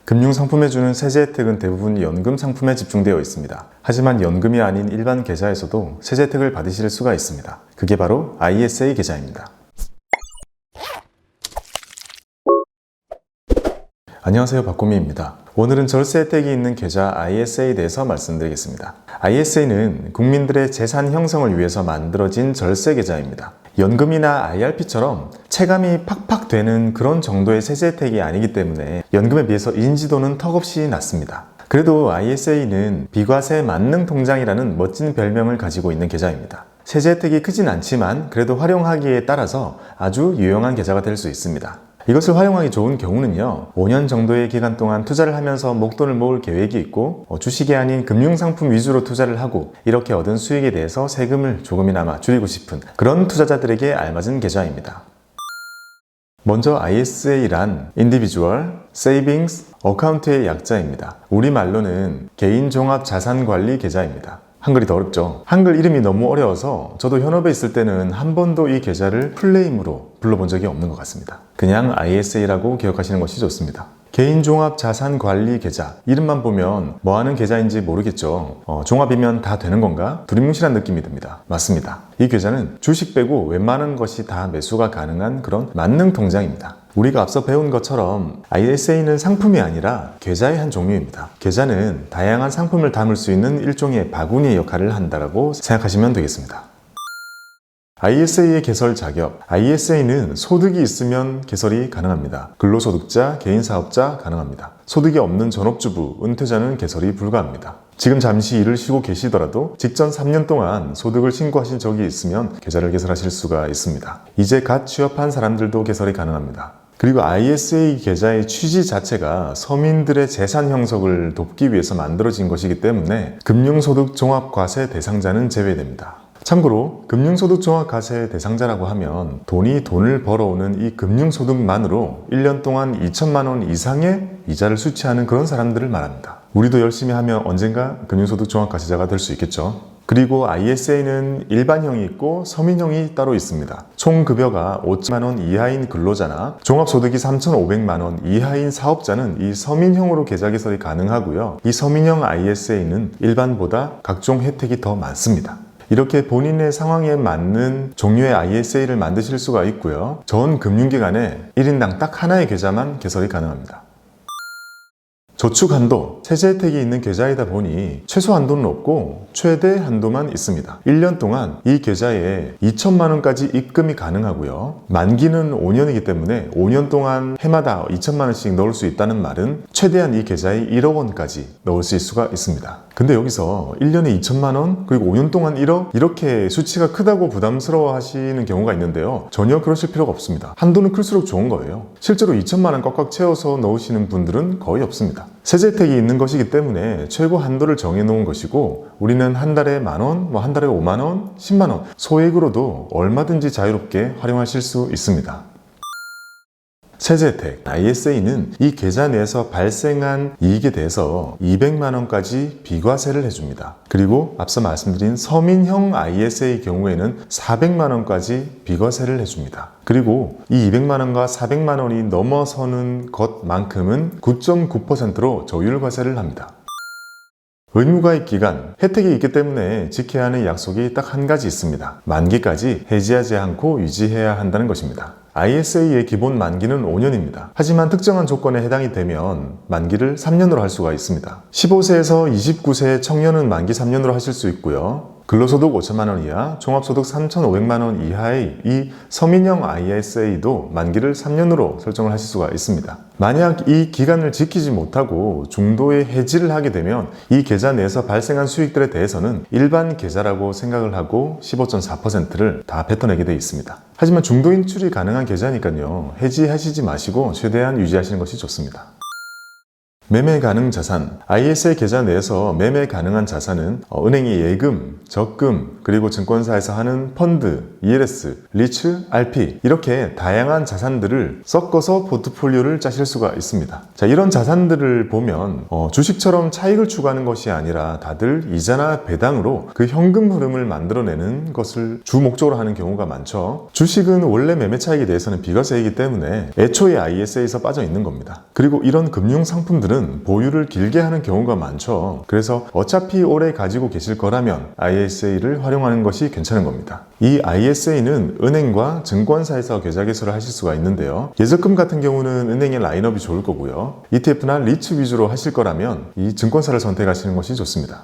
금융상품에 주는 세제 혜택은 대부분 연금 상품에 집중되어 있습니다. 하지만 연금이 아닌 일반 계좌에서도 세제 혜택을 받으실 수가 있습니다. 그게 바로 ISA 계좌입니다. 안녕하세요, 박고미입니다. 오늘은 절세 혜택이 있는 계좌 ISA에 대해서 말씀드리겠습니다. ISA는 국민들의 재산 형성을 위해서 만들어진 절세 계좌입니다. 연금이나 IRP처럼 체감이 팍팍 되는 그런 정도의 세제 혜택이 아니기 때문에 연금에 비해서 인지도는 턱없이 낮습니다. 그래도 ISA는 비과세 만능 통장이라는 멋진 별명을 가지고 있는 계좌입니다. 세제 혜택이 크진 않지만 그래도 활용하기에 따라서 아주 유용한 계좌가 될 수 있습니다. 이것을 활용하기 좋은 경우는요, 5년 정도의 기간 동안 투자를 하면서 목돈을 모을 계획이 있고 주식이 아닌 금융상품 위주로 투자를 하고 이렇게 얻은 수익에 대해서 세금을 조금이나마 줄이고 싶은 그런 투자자들에게 알맞은 계좌입니다. 먼저 ISA란 Individual Savings Account의 약자입니다. 우리말로는 개인종합자산관리 계좌입니다. 한글이 더 어렵죠. 한글 이름이 너무 어려워서 저도 현업에 있을 때는 한 번도 이 계좌를 풀네임으로 불러본 적이 없는 것 같습니다. 그냥 ISA라고 기억하시는 것이 좋습니다. 개인종합자산관리계좌, 이름만 보면 뭐하는 계좌인지 모르겠죠. 종합이면 다 되는 건가? 두리뭉실한 느낌이 듭니다. 맞습니다. 이 계좌는 주식 빼고 웬만한 것이 다 매수가 가능한 그런 만능 통장입니다. 우리가 앞서 배운 것처럼 ISA는 상품이 아니라 계좌의 한 종류입니다. 계좌는 다양한 상품을 담을 수 있는 일종의 바구니의 역할을 한다고 생각하시면 되겠습니다. ISA의 개설 자격. ISA는 소득이 있으면 개설이 가능합니다. 근로소득자, 개인사업자 가능합니다. 소득이 없는 전업주부, 은퇴자는 개설이 불가합니다. 지금 잠시 일을 쉬고 계시더라도 직전 3년 동안 소득을 신고하신 적이 있으면 계좌를 개설하실 수가 있습니다. 이제 갓 취업한 사람들도 개설이 가능합니다. 그리고 ISA 계좌의 취지 자체가 서민들의 재산 형성을 돕기 위해서 만들어진 것이기 때문에 금융소득 종합과세 대상자는 제외됩니다. 참고로 금융소득 종합과세 대상자라고 하면 돈을 벌어오는 이 금융소득만으로 1년 동안 2천만 원 이상의 이자를 수취하는 그런 사람들을 말합니다. 우리도 열심히 하면 언젠가 금융소득 종합과세자가 될 수 있겠죠. 그리고 ISA는 일반형이 있고 서민형이 따로 있습니다. 총 급여가 5천만 원 이하인 근로자나 종합소득이 3,500만 원 이하인 사업자는 이 서민형으로 계좌 개설이 가능하고요. 이 서민형 ISA는 일반보다 각종 혜택이 더 많습니다. 이렇게 본인의 상황에 맞는 종류의 ISA를 만드실 수가 있고요. 전 금융기관에 1인당 딱 하나의 계좌만 개설이 가능합니다. 저축 한도, 세제 혜택이 있는 계좌이다 보니 최소 한도는 없고 최대 한도만 있습니다. 1년 동안 이 계좌에 2천만 원까지 입금이 가능하고요. 만기는 5년이기 때문에 5년 동안 해마다 2천만 원씩 넣을 수 있다는 말은 최대한 이 계좌에 1억 원까지 넣을 수가 있습니다. 근데 여기서 1년에 2천만 원, 그리고 5년 동안 1억? 이렇게 수치가 크다고 부담스러워 하시는 경우가 있는데요. 전혀 그러실 필요가 없습니다. 한도는 클수록 좋은 거예요. 실제로 2천만 원 꽉꽉 채워서 넣으시는 분들은 거의 없습니다. 세제 혜택이 있는 것이기 때문에 최고 한도를 정해 놓은 것이고, 우리는 한 달에 만 원, 한 달에 5만 원, 10만 원 소액으로도 얼마든지 자유롭게 활용하실 수 있습니다. 세제 혜택. ISA는 이 계좌 내에서 발생한 이익에 대해서 200만 원까지 비과세를 해줍니다. 그리고 앞서 말씀드린 서민형 ISA의 경우에는 400만 원까지 비과세를 해줍니다. 그리고 이 200만 원과 400만 원이 넘어서는 것만큼은 9.9%로 조율과세를 합니다. 의무가입 기간, 혜택이 있기 때문에 지켜야 하는 약속이 딱 한 가지 있습니다. 만기까지 해지하지 않고 유지해야 한다는 것입니다. ISA의 기본 만기는 5년입니다. 하지만 특정한 조건에 해당이 되면 만기를 3년으로 할 수가 있습니다. 15세에서 29세 청년은 만기 3년으로 하실 수 있고요. 근로소득 5천만 원 이하, 종합소득 3,500만 원 이하의 이 서민형 ISA도 만기를 3년으로 설정을 하실 수가 있습니다. 만약 이 기간을 지키지 못하고 중도에 해지를 하게 되면 이 계좌 내에서 발생한 수익들에 대해서는 일반 계좌라고 생각을 하고 15.4%를 다 뱉어내게 되어 있습니다. 하지만 중도 인출이 가능한 계좌니까요. 해지하시지 마시고 최대한 유지하시는 것이 좋습니다. 매매 가능 자산. ISA 계좌 내에서 매매 가능한 자산은 은행의 예금, 적금, 그리고 증권사에서 하는 펀드, ELS, 리츠, RP 이렇게 다양한 자산들을 섞어서 포트폴리오를 짜실 수가 있습니다. 자, 이런 자산들을 보면 주식처럼 차익을 추구하는 것이 아니라 다들 이자나 배당으로 그 현금 흐름을 만들어내는 것을 주 목적으로 하는 경우가 많죠. 주식은 원래 매매 차익에 대해서는 비과세이기 때문에 애초에 ISA에서 빠져 있는 겁니다. 그리고 이런 금융 상품들은 ISA는 보유를 길게 하는 경우가 많죠. 그래서 어차피 오래 가지고 계실 거라면 ISA를 활용하는 것이 괜찮은 겁니다. 이 ISA는 은행과 증권사에서 계좌 개설을 하실 수가 있는데요. 예적금 같은 경우는 은행의 라인업이 좋을 거고요. ETF나 리츠 위주로 하실 거라면 이 증권사를 선택하시는 것이 좋습니다.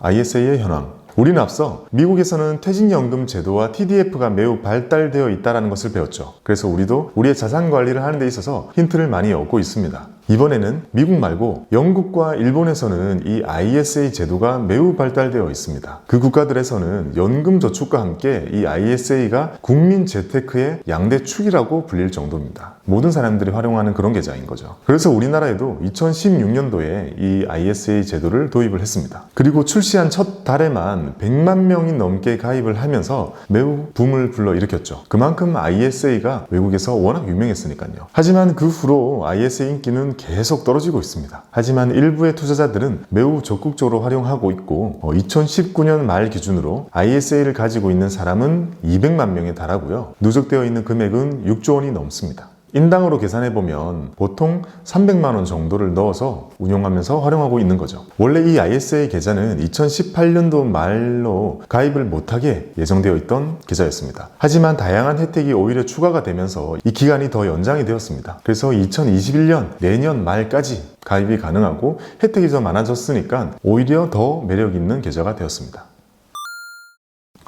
ISA의 현황. 우리는 앞서 미국에서는 퇴직연금 제도와 TDF가 매우 발달되어 있다는 것을 배웠죠. 그래서 우리도 우리의 자산 관리를 하는 데 있어서 힌트를 많이 얻고 있습니다. 이번에는 미국 말고 영국과 일본에서는 이 ISA 제도가 매우 발달되어 있습니다. 그 국가들에서는 연금저축과 함께 이 ISA가 국민 재테크의 양대 축이라고 불릴 정도입니다. 모든 사람들이 활용하는 그런 계좌인 거죠. 그래서 우리나라에도 2016년도에 이 ISA 제도를 도입을 했습니다. 그리고 출시한 첫 달에만 100만 명이 넘게 가입을 하면서 매우 붐을 불러일으켰죠. 그만큼 ISA가 외국에서 워낙 유명했으니까요. 하지만 그 후로 ISA 인기는 계속 떨어지고 있습니다. 하지만 일부의 투자자들은 매우 적극적으로 활용하고 있고 2019년 말 기준으로 ISA를 가지고 있는 사람은 200만 명에 달하고요. 누적되어 있는 금액은 6조 원이 넘습니다. 인당으로 계산해보면 보통 300만 원 정도를 넣어서 운용하면서 활용하고 있는 거죠. 원래 이 ISA 계좌는 2018년도 말로 가입을 못하게 예정되어 있던 계좌였습니다. 하지만 다양한 혜택이 오히려 추가가 되면서 이 기간이 더 연장이 되었습니다. 그래서 2021년 내년 말까지 가입이 가능하고 혜택이 더 많아졌으니까 오히려 더 매력 있는 계좌가 되었습니다.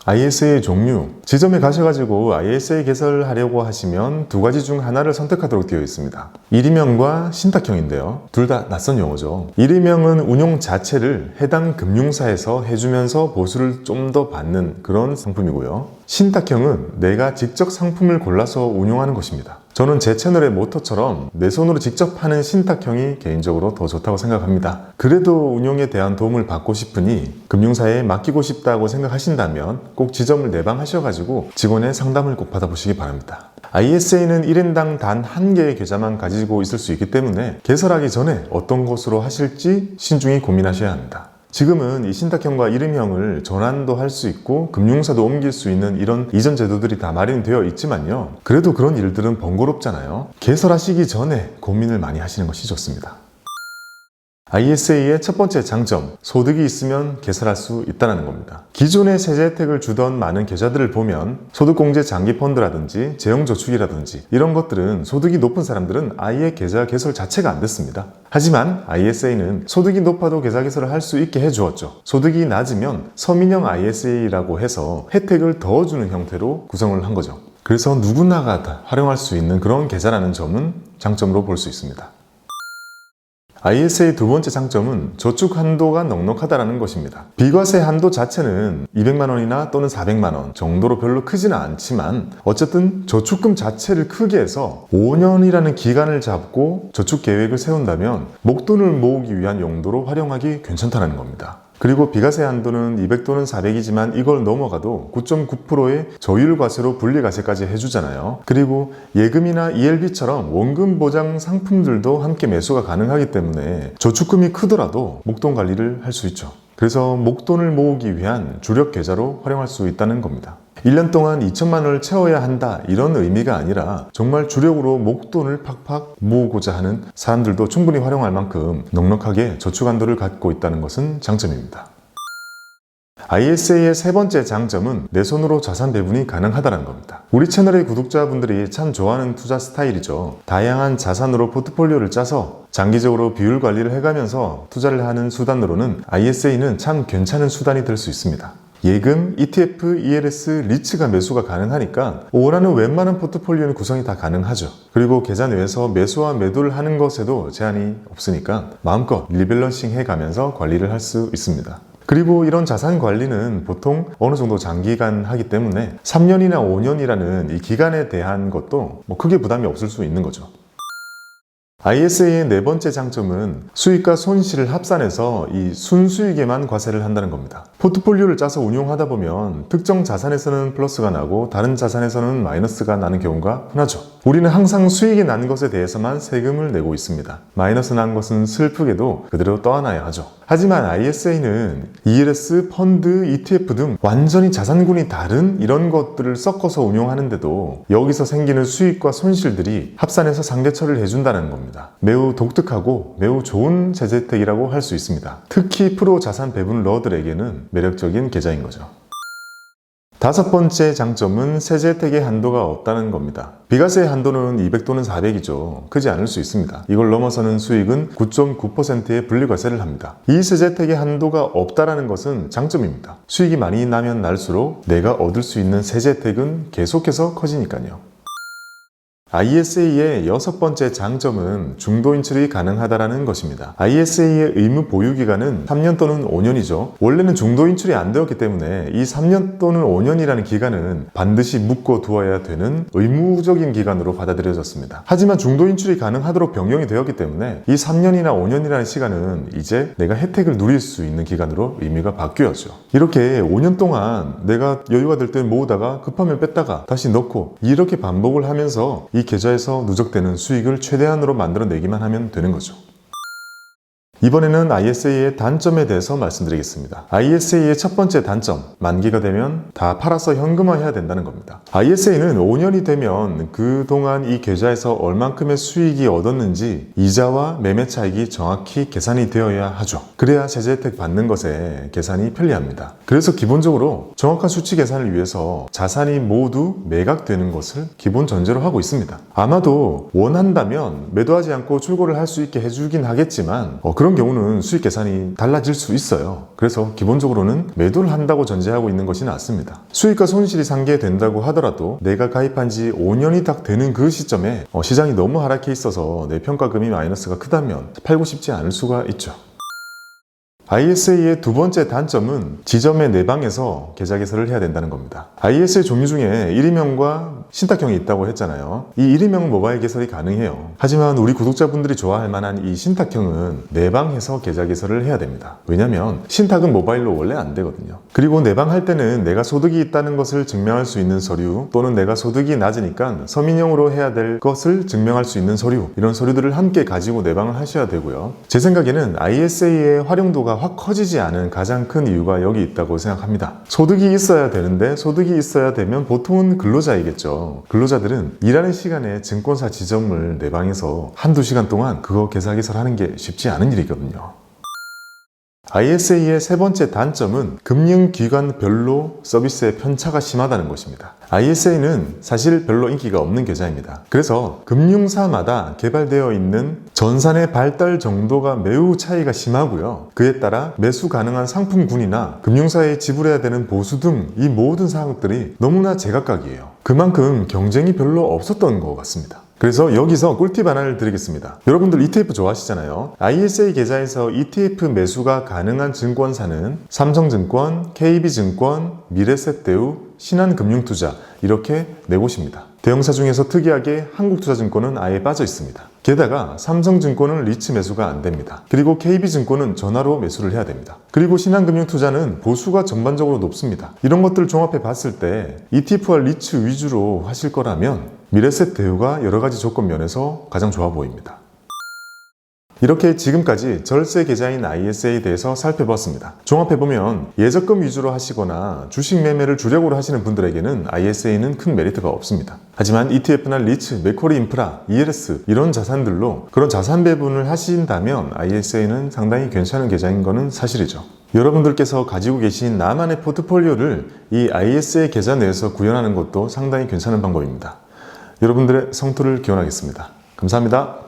ISA 종류. 지점에 가셔가지고 ISA 개설하려고 하시면 두 가지 중 하나를 선택하도록 되어 있습니다. 일임형과 신탁형인데요. 둘 다 낯선 용어죠. 일임형은 운용 자체를 해당 금융사에서 해주면서 보수를 좀 더 받는 그런 상품이고요. 신탁형은 내가 직접 상품을 골라서 운용하는 것입니다. 저는 제 채널의 모토처럼 내 손으로 직접 하는 신탁형이 개인적으로 더 좋다고 생각합니다. 그래도 운용에 대한 도움을 받고 싶으니 금융사에 맡기고 싶다고 생각하신다면 꼭 지점을 내방하셔가지고 직원의 상담을 꼭 받아보시기 바랍니다. ISA는 1인당 단 한 개의 계좌만 가지고 있을 수 있기 때문에 개설하기 전에 어떤 것으로 하실지 신중히 고민하셔야 합니다. 지금은 이 신탁형과 일임형을 전환도 할 수 있고 금융사도 옮길 수 있는 이런 이전 제도들이 다 마련되어 있지만요. 그래도 그런 일들은 번거롭잖아요. 개설하시기 전에 고민을 많이 하시는 것이 좋습니다. ISA의 첫 번째 장점, 소득이 있으면 개설할 수 있다는 겁니다. 기존의 세제 혜택을 주던 많은 계좌들을 보면 소득공제 장기펀드라든지 재형저축이라든지 이런 것들은 소득이 높은 사람들은 아예 계좌 개설 자체가 안 됐습니다. 하지만 ISA는 소득이 높아도 계좌 개설을 할 수 있게 해주었죠. 소득이 낮으면 서민형 ISA라고 해서 혜택을 더 주는 형태로 구성을 한 거죠. 그래서 누구나가 다 활용할 수 있는 그런 계좌라는 점은 장점으로 볼 수 있습니다. ISA의 두 번째 장점은 저축 한도가 넉넉하다는 것입니다. 비과세 한도 자체는 200만 원이나 또는 400만 원 정도로 별로 크지는 않지만 어쨌든 저축금 자체를 크게 해서 5년이라는 기간을 잡고 저축 계획을 세운다면 목돈을 모으기 위한 용도로 활용하기 괜찮다는 겁니다. 그리고 비과세 한도는 200 또는 400이지만 이걸 넘어가도 9.9%의 저율과세로 분리과세까지 해주잖아요. 그리고 예금이나 ELB처럼 원금 보장 상품들도 함께 매수가 가능하기 때문에 저축금이 크더라도 목돈 관리를 할 수 있죠. 그래서 목돈을 모으기 위한 주력 계좌로 활용할 수 있다는 겁니다. 1년 동안 2천만 원을 채워야 한다 이런 의미가 아니라 정말 주력으로 목돈을 팍팍 모으고자 하는 사람들도 충분히 활용할 만큼 넉넉하게 저축 한도를 갖고 있다는 것은 장점입니다. ISA의 세 번째 장점은 내 손으로 자산 배분이 가능하다는 겁니다. 우리 채널의 구독자분들이 참 좋아하는 투자 스타일이죠. 다양한 자산으로 포트폴리오를 짜서 장기적으로 비율 관리를 해가면서 투자를 하는 수단으로는 ISA는 참 괜찮은 수단이 될 수 있습니다. 예금, ETF, ELS, 리츠가 매수가 가능하니까 원하는 웬만한 포트폴리오는 구성이 다 가능하죠. 그리고 계좌 내에서 매수와 매도를 하는 것에도 제한이 없으니까 마음껏 리밸런싱 해가면서 관리를 할 수 있습니다. 그리고 이런 자산 관리는 보통 어느 정도 장기간 하기 때문에 3년이나 5년이라는 이 기간에 대한 것도 크게 부담이 없을 수 있는 거죠. ISA의 네 번째 장점은 수익과 손실을 합산해서 이 순수익에만 과세를 한다는 겁니다. 포트폴리오를 짜서 운용하다 보면 특정 자산에서는 플러스가 나고 다른 자산에서는 마이너스가 나는 경우가 흔하죠. 우리는 항상 수익이 난 것에 대해서만 세금을 내고 있습니다. 마이너스 난 것은 슬프게도 그대로 떠안아야 하죠. 하지만 ISA는 ELS, 펀드, ETF 등 완전히 자산군이 다른 이런 것들을 섞어서 운용하는데도 여기서 생기는 수익과 손실들이 합산해서 상대 처리를 해준다는 겁니다. 매우 독특하고 매우 좋은 제재 혜택이라고 할 수 있습니다. 특히 프로 자산 배분러들에게는 매력적인 계좌인 거죠. 다섯 번째 장점은 세제 혜택의 한도가 없다는 겁니다. 비과세의 한도는 200 또는 400이죠. 크지 않을 수 있습니다. 이걸 넘어서는 수익은 9.9%의 분리과세를 합니다. 이 세제 혜택의 한도가 없다는 것은 장점입니다. 수익이 많이 나면 날수록 내가 얻을 수 있는 세제 혜택은 계속해서 커지니까요. ISA의 여섯 번째 장점은 중도 인출이 가능하다는 것입니다. ISA의 의무 보유 기간은 3년 또는 5년이죠. 원래는 중도 인출이 안 되었기 때문에 이 3년 또는 5년이라는 기간은 반드시 묶어 두어야 되는 의무적인 기간으로 받아들여졌습니다. 하지만 중도 인출이 가능하도록 변경이 되었기 때문에 이 3년이나 5년이라는 시간은 이제 내가 혜택을 누릴 수 있는 기간으로 의미가 바뀌었죠. 이렇게 5년 동안 내가 여유가 될 때 모으다가 급하면 뺐다가 다시 넣고 이렇게 반복을 하면서 이 계좌에서 누적되는 수익을 최대한으로 만들어내기만 하면 되는 거죠. 이번에는 ISA의 단점에 대해서 말씀드리겠습니다. ISA의 첫 번째 단점, 만기가 되면 다 팔아서 현금화해야 된다는 겁니다. ISA는 5년이 되면 그동안 이 계좌에서 얼만큼의 수익이 얻었는지 이자와 매매 차익이 정확히 계산이 되어야 하죠. 그래야 세제 혜택 받는 것에 계산이 편리합니다. 그래서 기본적으로 정확한 수치 계산을 위해서 자산이 모두 매각되는 것을 기본 전제로 하고 있습니다. 아마도 원한다면 매도하지 않고 출고를 할 수 있게 해주긴 하겠지만 그런 경우는 수익 계산이 달라질 수 있어요. 그래서 기본적으로는 매도를 한다고 전제하고 있는 것이 낫습니다. 수익과 손실이 상계된다고 하더라도 내가 가입한 지 5년이 딱 되는 그 시점에 시장이 너무 하락해 있어서 내 평가금이 마이너스가 크다면 팔고 싶지 않을 수가 있죠. ISA의 두 번째 단점은 지점의 내방에서 계좌 개설을 해야 된다는 겁니다. ISA 종류 중에 1인명과 신탁형이 있다고 했잖아요. 이 1인명 모바일 개설이 가능해요. 하지만 우리 구독자분들이 좋아할 만한 이 신탁형은 내방해서 계좌 개설을 해야 됩니다. 왜냐면 신탁은 모바일로 원래 안 되거든요. 그리고 내방할 때는 내가 소득이 있다는 것을 증명할 수 있는 서류 또는 내가 소득이 낮으니까 서민형으로 해야 될 것을 증명할 수 있는 서류, 이런 서류들을 함께 가지고 내방을 하셔야 되고요. 제 생각에는 ISA의 활용도가 확 커지지 않은 가장 큰 이유가 여기 있다고 생각합니다. 소득이 있어야 되는데 소득이 있어야 되면 보통은 근로자이겠죠. 근로자들은 일하는 시간에 증권사 지점을 내방해서 한두 시간 동안 그거 계좌 개설하는 게 쉽지 않은 일이거든요. ISA의 세 번째 단점은 금융기관별로 서비스의 편차가 심하다는 것입니다. ISA는 사실 별로 인기가 없는 계좌입니다. 그래서 금융사마다 개발되어 있는 전산의 발달 정도가 매우 차이가 심하고요. 그에 따라 매수 가능한 상품군이나 금융사에 지불해야 되는 보수 등 이 모든 사항들이 너무나 제각각이에요. 그만큼 경쟁이 별로 없었던 것 같습니다. 그래서 여기서 꿀팁 하나를 드리겠습니다. 여러분들 ETF 좋아하시잖아요. ISA 계좌에서 ETF 매수가 가능한 증권사는 삼성증권, KB증권, 미래셋대우, 신한금융투자 이렇게 네 곳입니다. 대형사 중에서 특이하게 한국투자증권은 아예 빠져 있습니다. 게다가 삼성증권은 리츠 매수가 안 됩니다. 그리고 KB증권은 전화로 매수를 해야 됩니다. 그리고 신한금융투자는 보수가 전반적으로 높습니다. 이런 것들을 종합해 봤을 때 ETF와 리츠 위주로 하실 거라면 미래셋 대우가 여러 가지 조건 면에서 가장 좋아 보입니다. 이렇게 지금까지 절세 계좌인 ISA에 대해서 살펴봤습니다. 종합해보면 예적금 위주로 하시거나 주식 매매를 주력으로 하시는 분들에게는 ISA는 큰 메리트가 없습니다. 하지만 ETF나 리츠, 맥쿼리 인프라, ELS 이런 자산들로 그런 자산 배분을 하신다면 ISA는 상당히 괜찮은 계좌인 것은 사실이죠. 여러분들께서 가지고 계신 나만의 포트폴리오를 이 ISA 계좌 내에서 구현하는 것도 상당히 괜찮은 방법입니다. 여러분들의 성토를 기원하겠습니다. 감사합니다.